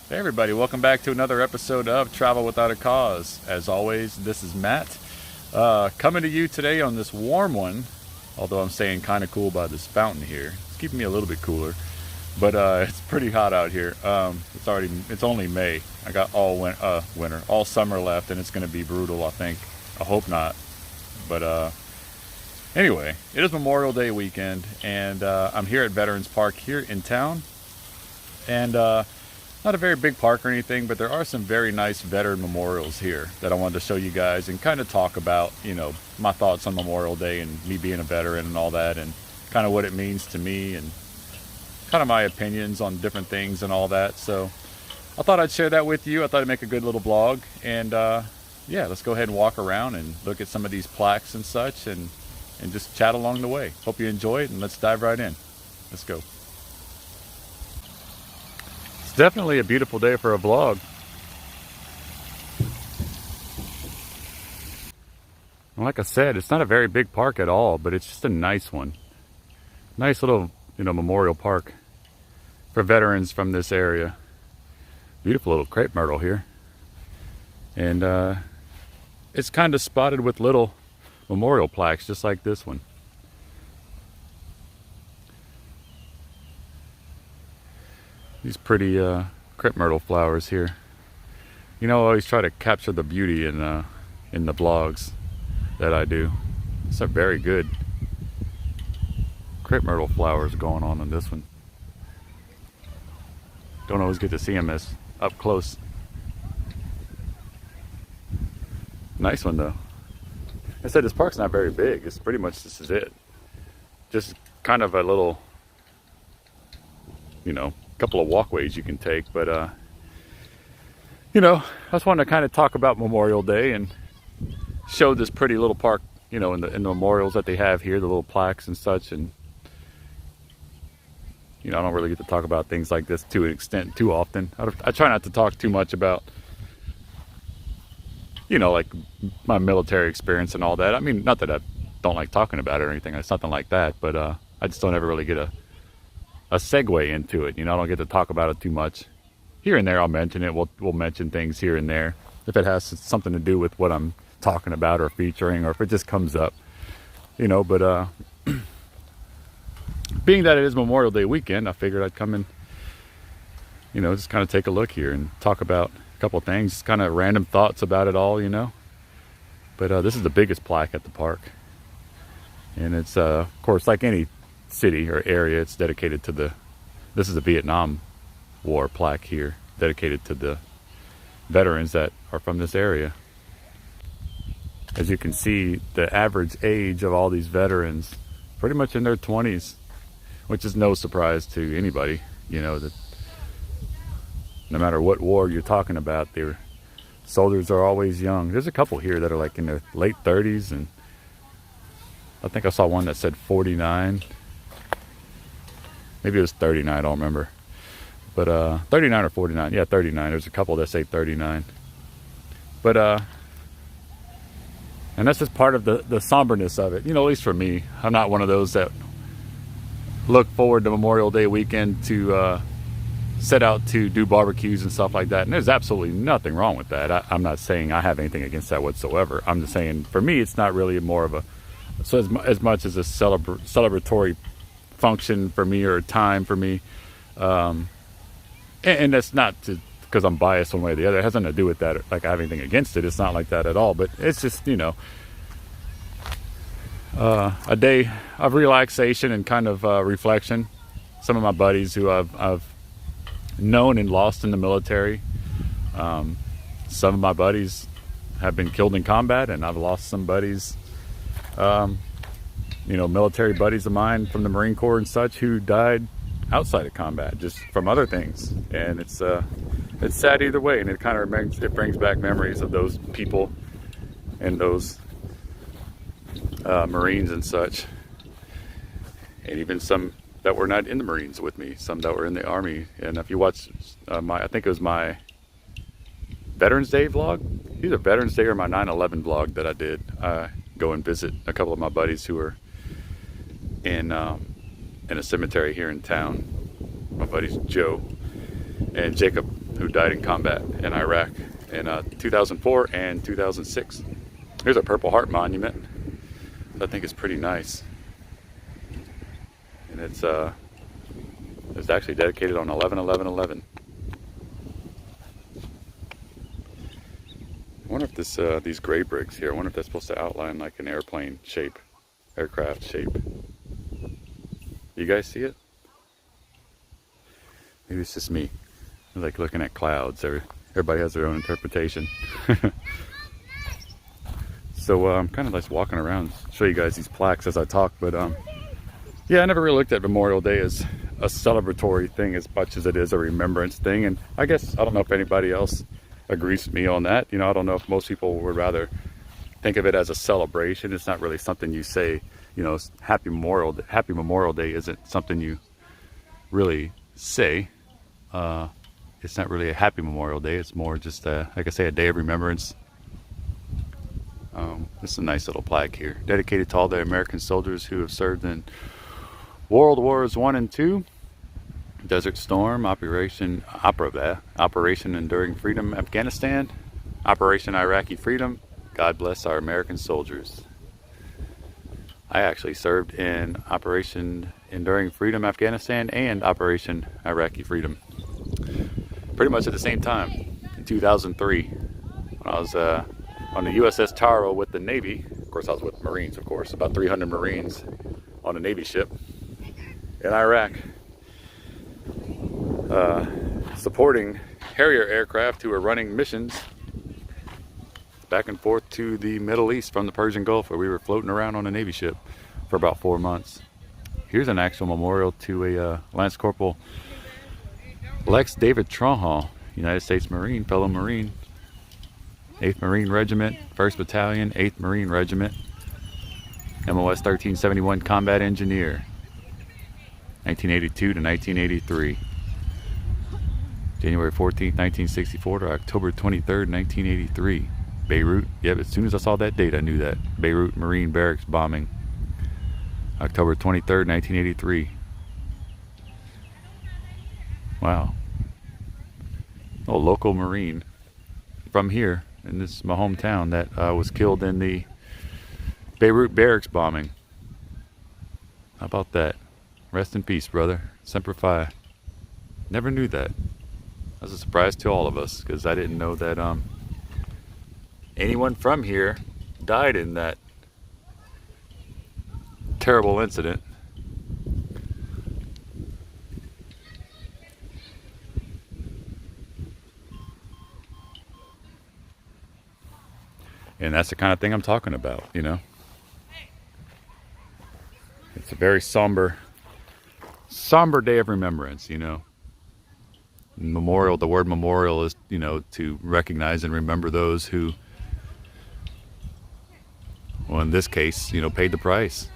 Hey everybody, welcome back to another episode of Travel Without a Cause. As always, this is Matt, coming to you today on this warm one, although I'm staying kind of cool by this fountain here. It's keeping me a little bit cooler, but it's pretty hot out here. It's only May. I got all winter, all summer left, and it's going to be brutal, I think. I hope not. But anyway, it is Memorial Day weekend, and I'm here at Veterans Park here in town. And not a very big park or anything, but there are some very nice veteran memorials here that I wanted to show you guys and kind of talk about, my thoughts on Memorial Day and me being a veteran and all that, and kind of what it means to me and kind of my opinions on different things and all that. So I thought I'd share that with you. I thought I'd make a good little blog, and yeah, let's go ahead and walk around and look at some of these plaques and such, and just chat along the way. Hope you enjoy it, and let's dive right in. Let's go. Definitely a beautiful day for a vlog. And like I said, it's not a very big park at all, but it's just a nice one. Nice little, memorial park for veterans from this area. Beautiful little crepe myrtle here. And it's kind of spotted with little memorial plaques just like this one. These pretty crepe myrtle flowers here. I always try to capture the beauty in the vlogs that I do. It's a very good crepe myrtle flowers going on in this one. Don't always get to see them as up close. Nice one though. I said this park's not very big. It's pretty much this is it. Just kind of a little, couple of walkways you can take, but I just wanted to kind of talk about Memorial Day and show this pretty little park, in the memorials that they have here, the little plaques and such. And I don't really get to talk about things like this to an extent too often. I try not to talk too much about like my military experience and all that. I mean, not that I don't like talking about it or anything, it's nothing like that, but I just don't ever really get a segue into it. I don't get to talk about it too much. Here and there I'll mention it. We'll mention things here and there if it has something to do with what I'm talking about or featuring, or if it just comes up, but being that it is Memorial Day weekend, I figured I'd come in, just kind of take a look here and talk about a couple of things, kind of random thoughts about it all, but this is the biggest plaque at the park, and it's of course, like any city or area, it's dedicated to this is a Vietnam War plaque here, dedicated to the veterans that are from this area. As you can see, the average age of all these veterans pretty much in their 20s, which is no surprise to anybody, that no matter what war you're talking about, their soldiers are always young. There's a couple here that are like in their late 30s, and I think I saw one that said 49. Maybe it was 39, I don't remember. But 39 or 49. Yeah, 39. There's a couple that say 39. But and that's just part of the somberness of it. At least for me, I'm not one of those that look forward to Memorial Day weekend to set out to do barbecues and stuff like that. And there's absolutely nothing wrong with that. I'm not saying I have anything against that whatsoever. I'm just saying for me, it's not really more of as much as a celebratory function for me, or time for me, and that's not because I'm biased one way or the other. It has nothing to do with that, like I have anything against it. It's not like that at all, but it's just a day of relaxation and kind of reflection. Some of my buddies who I've known and lost in the military, some of my buddies have been killed in combat, and I've lost some buddies, military buddies of mine from the Marine Corps and such, who died outside of combat, just from other things. And it's sad either way, and it brings back memories of those people and those Marines and such, and even some that were not in the Marines with me, some that were in the Army. And if you watch I think it was my Veterans Day vlog, either Veterans Day or my 9/11 vlog that I did, go and visit a couple of my buddies who were in a cemetery here in town. My buddies Joe and Jacob who died in combat in Iraq in 2004 and 2006. Here's a Purple Heart monument. I think it's pretty nice. And it's actually dedicated on 11/11/11. I wonder if this these gray bricks here, I wonder if that's supposed to outline like an airplane shape, aircraft shape. You guys see it? Maybe it's just me. I like looking at clouds. Everybody has their own interpretation. So I'm kind of like walking around, show you guys these plaques as I talk. But yeah, I never really looked at Memorial Day as a celebratory thing as much as it is a remembrance thing. And I guess, I don't know if anybody else agrees with me on that. You know, I don't know if most people would rather think of it as a celebration. It's not really something you say, you know, Happy Memorial Day isn't something you really say. It's not really a happy Memorial Day. It's more just, like I say, a day of remembrance. This is a nice little plaque here, dedicated to all the American soldiers who have served in World Wars I and II, Desert Storm, Operation Enduring Freedom, Afghanistan, Operation Iraqi Freedom. God bless our American soldiers. I actually served in Operation Enduring Freedom, Afghanistan, and Operation Iraqi Freedom, pretty much at the same time, in 2003, when I was on the USS Taro with the Navy. Of course, I was with Marines, of course, about 300 Marines on a Navy ship in Iraq, supporting Harrier aircraft who were running missions back and forth to the Middle East from the Persian Gulf, where we were floating around on a Navy ship for about 4 months. Here's an actual memorial to a Lance Corporal Lex David Tronhall, United States Marine, fellow Marine, 8th Marine Regiment, 1st Battalion, 8th Marine Regiment, MOS 1371 Combat Engineer, 1982 to 1983. January 14th, 1964 to October 23rd, 1983. Beirut, yep, as soon as I saw that date, I knew that. Beirut Marine Barracks bombing, October 23rd, 1983. Wow. A local Marine from here, in this my hometown, that was killed in the Beirut Barracks bombing. How about that? Rest in peace, brother. Semper Fi. Never knew that. That was a surprise to all of us, because I didn't know that anyone from here died in that terrible incident. And that's the kind of thing I'm talking about, you know. It's a very somber day of remembrance, you know. Memorial, the word memorial is, you know, to recognize and remember those who, well, in this case, you know, paid the price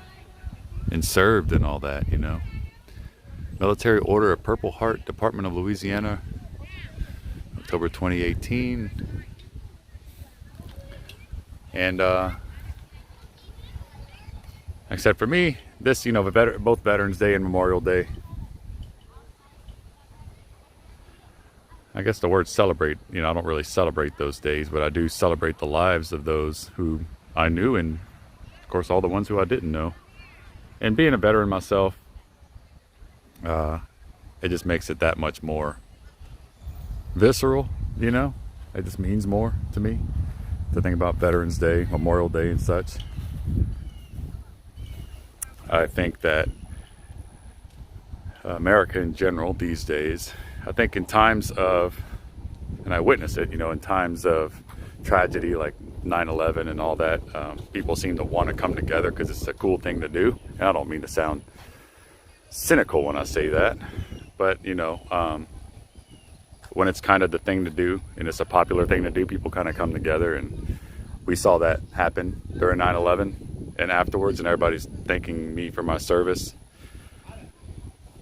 and served and all that, you know. Military Order of Purple Heart, Department of Louisiana, October 2018. And except for me, this, you know, both Veterans Day and Memorial Day, I guess the word celebrate, you know, I don't really celebrate those days, but I do celebrate the lives of those who I knew, and of course all the ones who I didn't know. And being a veteran myself, it just makes it that much more visceral, you know. It just means more to me to think about Veterans Day, Memorial Day and such. I think that America in general these days, I think in times of, and I witness it, you know, in times of tragedy like 9/11 and all that, people seem to want to come together because it's a cool thing to do. And I don't mean to sound cynical when I say that, but you know, when it's kind of the thing to do and it's a popular thing to do, people kind of come together. And we saw that happen during 9/11 and afterwards, and everybody's thanking me for my service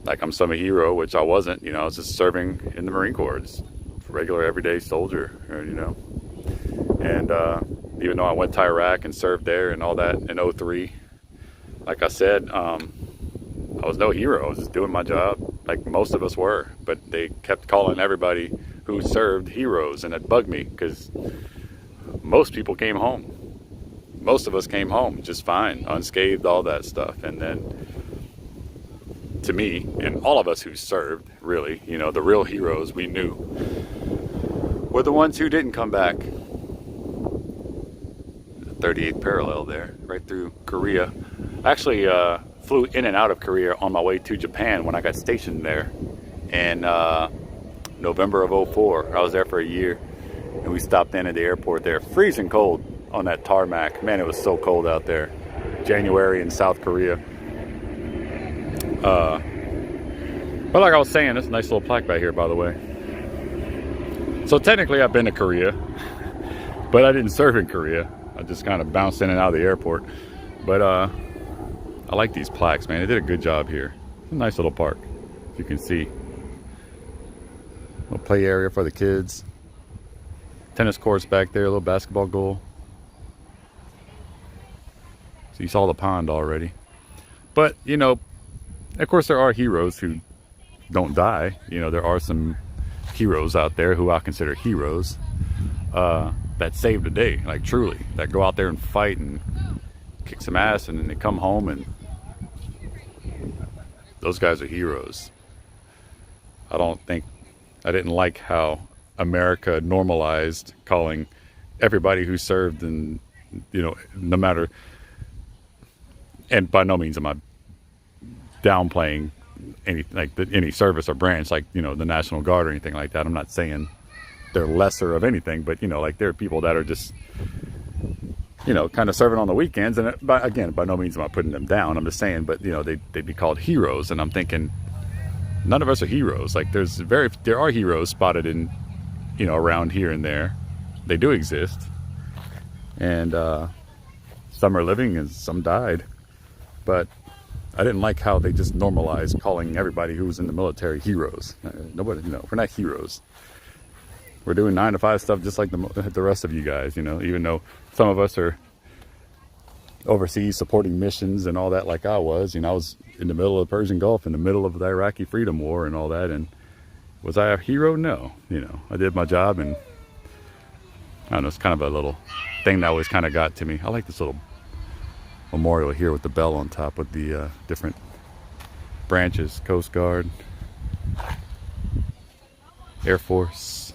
like I'm some hero, which I wasn't. You know, I was just serving in the Marine Corps, just a regular everyday soldier, you know. And even though I went to Iraq and served there and all that in 2003, like I said, I was no hero. I was just doing my job like most of us were, but they kept calling everybody who served heroes, and it bugged me because most people came home. Most of us came home just fine, unscathed, all that stuff. And then to me, and all of us who served, really, you know, the real heroes we knew were the ones who didn't come back. The 38th parallel there, right through Korea. I actually flew in and out of Korea on my way to Japan when I got stationed there in November of '04. I was there for a year, and we stopped in at the airport there. Freezing cold on that tarmac. Man, it was so cold out there. January in South Korea. But like I was saying, this nice little plaque back here, by the way. So technically I've been to Korea, but I didn't serve in Korea. I just kind of bounced in and out of the airport. But I like these plaques, man. They did a good job here. It's a nice little park, as you can see. Little play area for the kids. Tennis courts back there, a little basketball goal. So you saw the pond already. But, you know, of course there are heroes who don't die. You know, there are some heroes out there who I consider heroes that save the day, like truly, that go out there and fight and kick some ass, and then they come home, and those guys are heroes. I didn't like how America normalized calling everybody who served, and, you know, no matter, and by no means am I downplaying any service or branch, like, you know, the National Guard or anything like that. I'm not saying they're lesser of anything, but, you know, like, there are people that are just, you know, kind of serving on the weekends, and again, by no means am I putting them down. I'm just saying, but, you know, they'd be called heroes, and I'm thinking, none of us are heroes. Like, there are heroes spotted in, you know, around here and there. They do exist, and some are living and some died. But I didn't like how they just normalized calling everybody who was in the military heroes. Nobody, you know, we're not heroes. We're doing 9-to-5 stuff just like the rest of you guys, you know, even though some of us are overseas supporting missions and all that, like I was. You know, I was in the middle of the Persian Gulf, in the middle of the Iraqi Freedom War and all that. And was I a hero? No. You know, I did my job, and I don't know, it's kind of a little thing that always kind of got to me. I like this little memorial here with the bell on top with the different branches. Coast Guard, Air Force.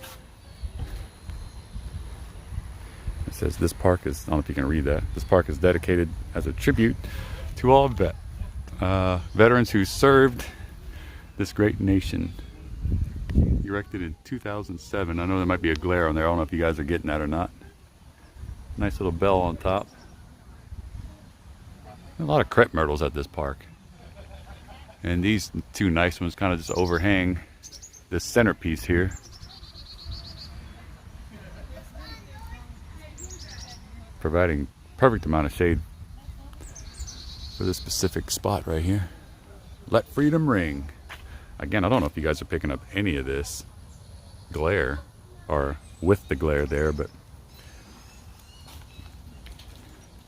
It says this park is, I don't know if you can read that, this park is dedicated as a tribute to all veterans who served this great nation. Erected in 2007. I know there might be a glare on there. I don't know if you guys are getting that or not. Nice little bell on top. A lot of crepe myrtles at this park. And these two nice ones kind of just overhang this centerpiece here. Providing perfect amount of shade for this specific spot right here. Let freedom ring. Again, I don't know if you guys are picking up any of this glare or with the glare there, but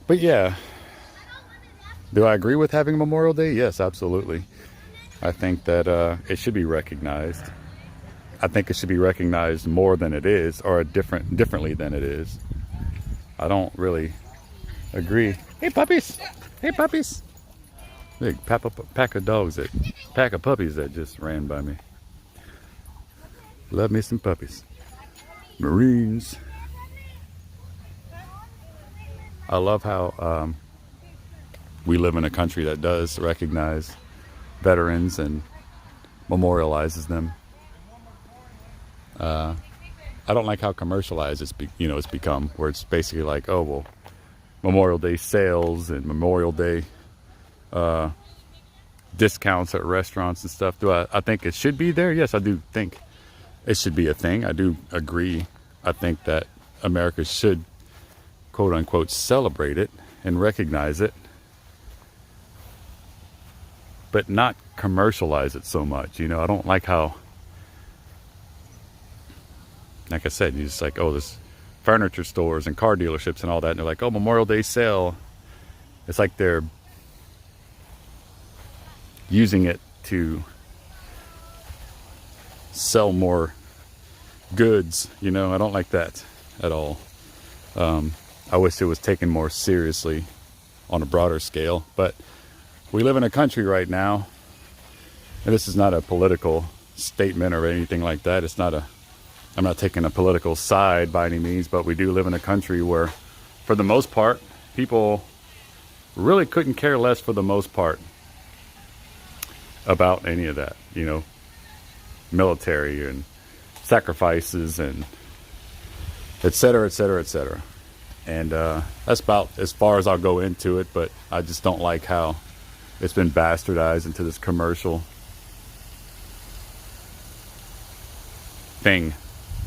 yeah. Do I agree with having Memorial Day? Yes, absolutely. I think that it should be recognized. I think it should be recognized more than it is, or differently than it is. I don't really agree. Hey puppies! Hey puppies! Big pack of puppies that just ran by me. Love me some puppies. Marines. I love how we live in a country that does recognize veterans and memorializes them. I don't like how commercialized it's become, where it's basically like, oh well, Memorial Day sales and Memorial Day discounts at restaurants and stuff. Do I think it should be there? Yes, I do think it should be a thing. I do agree. I think that America should, quote unquote, celebrate it and recognize it, but not commercialize it so much. You know, I don't like how, like I said, you just like, oh, there's furniture stores and car dealerships and all that, and they're like, oh, Memorial Day sale. It's like they're using it to sell more goods, you know. I don't like that at all. I wish it was taken more seriously on a broader scale, but we live in a country right now, and this is not a political statement or anything like that. I'm not taking a political side by any means, but we do live in a country where, for the most part, people really couldn't care less, for the most part, about any of that, you know, military and sacrifices and et cetera, et cetera, et cetera. And that's about as far as I'll go into it, but I just don't like how it's been bastardized into this commercial thing.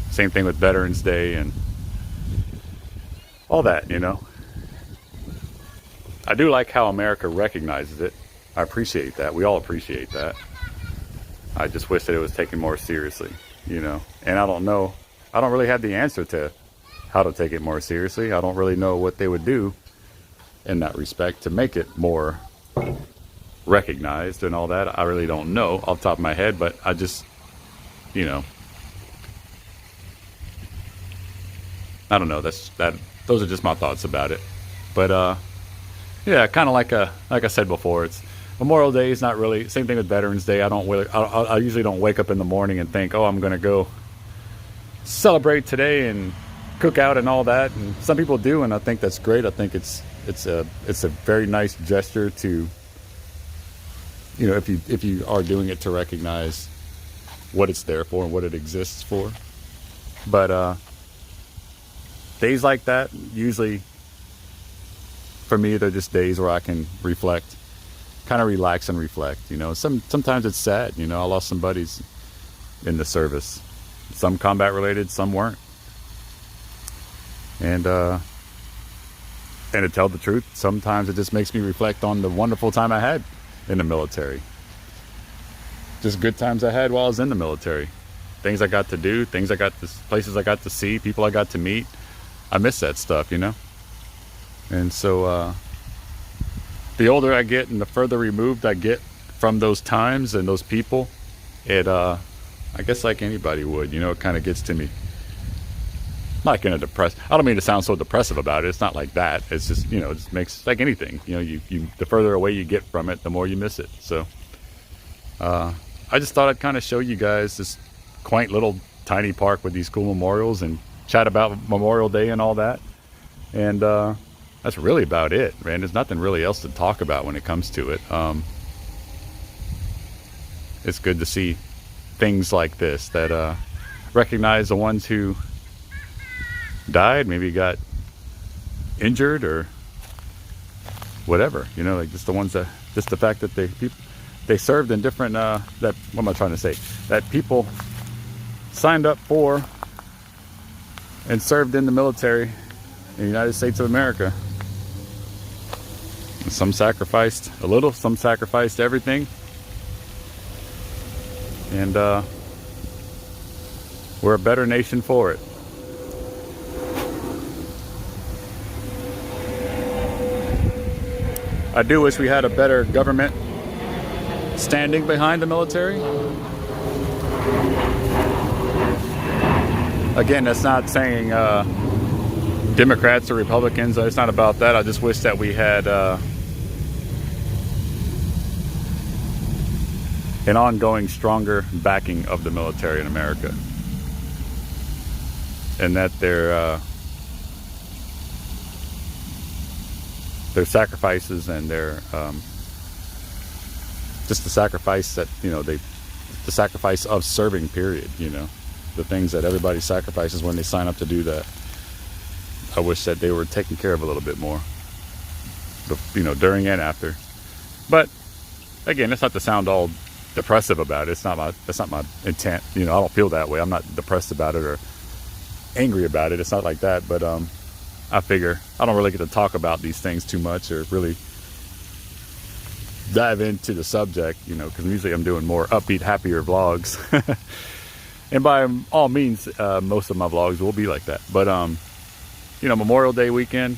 Same thing with Veterans Day and all that, you know. I do like how America recognizes it. I appreciate that. We all appreciate that. I just wish that it was taken more seriously, you know. And I don't know. I don't really have the answer to how to take it more seriously. I don't really know what they would do in that respect to make it more recognized and all that. I really don't know off the top of my head, but I just, you know, I don't know. Those are just my thoughts about it. But yeah, kind of like I said before, it's Memorial Day is not really, same thing with Veterans Day. I usually don't wake up in the morning and think, oh, I'm going to go celebrate today and cook out and all that. And some people do, and I think that's great. I think it's a very nice gesture to, you know, if you are doing it to recognize what it's there for and what it exists for. But days like that, usually for me, they're just days where I can reflect, kind of relax and reflect. You know, sometimes it's sad. You know, I lost some buddies in the service, some combat related, some weren't. And to tell the truth, sometimes it just makes me reflect on the wonderful time I had in the military. Just good times I had while I was in the military. Things I got to do, places I got to see, people I got to meet. I miss that stuff, you know? And so the older I get and the further removed I get from those times and those people, I guess like anybody would, you know, it kind of gets to me. Not gonna depress. I don't mean to sound so depressive about it. It's not like that. It's just, you know, it just makes, like anything. You know, the further away you get from it, the more you miss it. So I just thought I'd kind of show you guys this quaint little tiny park with these cool memorials and chat about Memorial Day and all that. And that's really about it, man. There's nothing really else to talk about when it comes to it. It's good to see things like this that recognize the ones who died, maybe got injured or whatever, you know, like just the ones that, just the fact that they served in different what am I trying to say, that people signed up for and served in the military in the United States of America. And some sacrificed a little, some sacrificed everything, and we're a better nation for it. I do wish we had a better government standing behind the military. Again, that's not saying Democrats or Republicans. It's not about that. I just wish that we had an ongoing, stronger backing of the military in America. And that their sacrifices and their just the sacrifice that, you know, the sacrifice of serving, period, you know, the things that everybody sacrifices when they sign up to do that. I wish that they were taken care of a little bit more, you know, during and after. But again, it's not to sound all depressive about it. That's not my intent. You know, I don't feel that way. I'm not depressed about it or angry about it. It's not like that. But I figure I don't really get to talk about these things too much or really dive into the subject, you know, because usually I'm doing more upbeat, happier vlogs. And by all means, most of my vlogs will be like that. But, you know, Memorial Day weekend,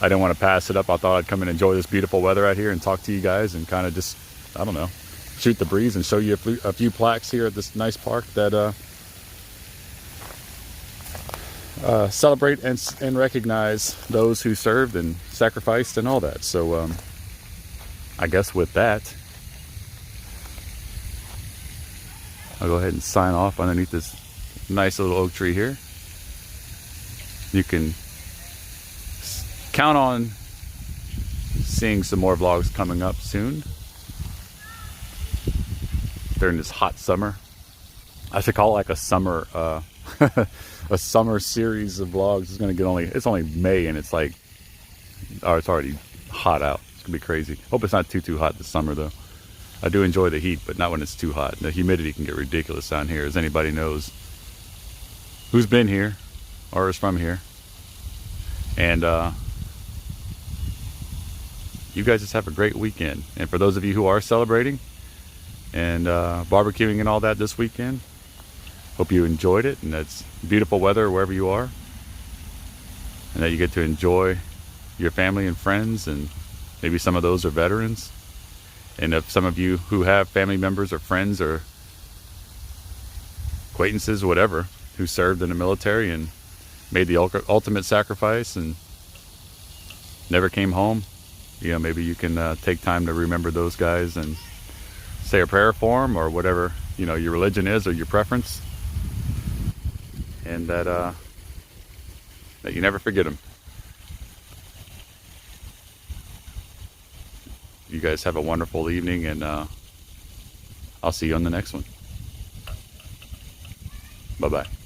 I didn't want to pass it up. I thought I'd come and enjoy this beautiful weather out here and talk to you guys and kind of just, I don't know, shoot the breeze and show you a few plaques here at this nice park that celebrate and recognize those who served and sacrificed and all that. So I guess with that, I'll go ahead and sign off underneath this nice little oak tree here. You can count on seeing some more vlogs coming up soon during this hot summer. I should call it like a summer a summer series of vlogs. It's only May and it's like, oh, it's already hot out. It's gonna be crazy. Hope it's not too hot this summer though. I do enjoy the heat, but not when it's too hot. The humidity can get ridiculous down here, as anybody knows who's been here or is from here. And you guys just have a great weekend. And for those of you who are celebrating and barbecuing and all that this weekend, hope you enjoyed it, and it's beautiful weather wherever you are, and that you get to enjoy your family and friends, and maybe some of those are veterans. And if some of you who have family members or friends or acquaintances, whatever, who served in the military and made the ultimate sacrifice and never came home, you know, maybe you can take time to remember those guys and say a prayer for them, or whatever, you know, your religion is or your preference, and that you never forget them. You guys have a wonderful evening, and I'll see you on the next one. Bye-bye.